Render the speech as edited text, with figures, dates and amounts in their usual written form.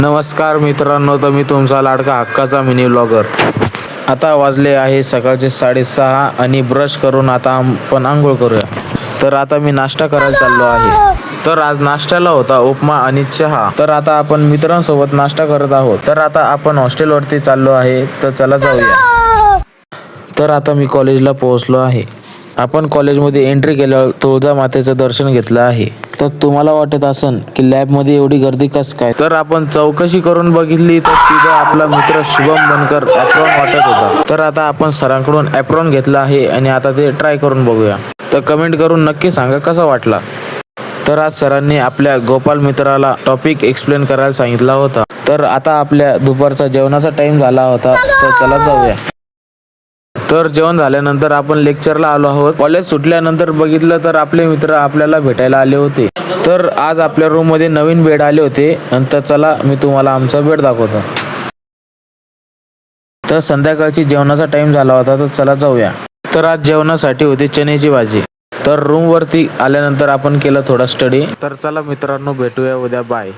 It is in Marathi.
नमस्कार मित्रांनो, तर मी तुमचा लाडका हक्काचा मिनी व्लॉगर. आता वाजले आहे सकाळचे 6:30 आणि ब्रश करून आता आपण आंघोळ करूया. तर आता मी नाश्ता करायला चाललो आहे. तर आज नाश्त्याला होता उपमा आणि चहा. तर आता आपण मित्रांसोबत नाश्ता करत आहोत. तर आता आपण हॉस्टेलवरती चाललो आहे, तर चला जाऊया. तर आता मी कॉलेजला पोहोचलो आहे. आपण कॉलेजमध्ये एंट्री केल्यावर तुळजा मातेचं दर्शन घेतलं आहे. तर तुम्हाला वाटत असन की लॅबमध्ये एवढी गर्दी कस काय, तर आपण चौकशी करून बघितली तर तिथं आपला मित्र शुभम बनकर ॲप्रॉन वाटत होता. तर आता आपण सरांकडून ॲप्रॉन घेतला आहे आणि आता ते ट्राय करून बघूया. तर कमेंट करून नक्की सांगा कसा वाटला. तर आज सरांनी आपल्या गोपाल मित्राला टॉपिक एक्सप्लेन करायला सांगितला होता. तर आता आपल्या दुपारचा जेवणाचा टाइम झाला होता, तर चला जाऊया. तर जेवण झाल्यानंतर आपण लेक्चरला आलो आहोत. कॉलेज सुटल्यानंतर बघितलं तर आपले मित्र आपल्याला भेटायला आले होते. तर आज आपल्या रूम मध्ये नवीन बेड आले होते. नंतर चला मी तुम्हाला आमचा बेड दाखवतो. तर संध्याकाळची जेवणाचा टाइम झाला होता, तर चला जाऊया. तर आज जेवणासाठी होती चण्याची भाजी. तर रूम वरती आल्यानंतर आपण केलं थोडा स्टडी. तर चला मित्रांनो, भेटूया उद्या. बाय.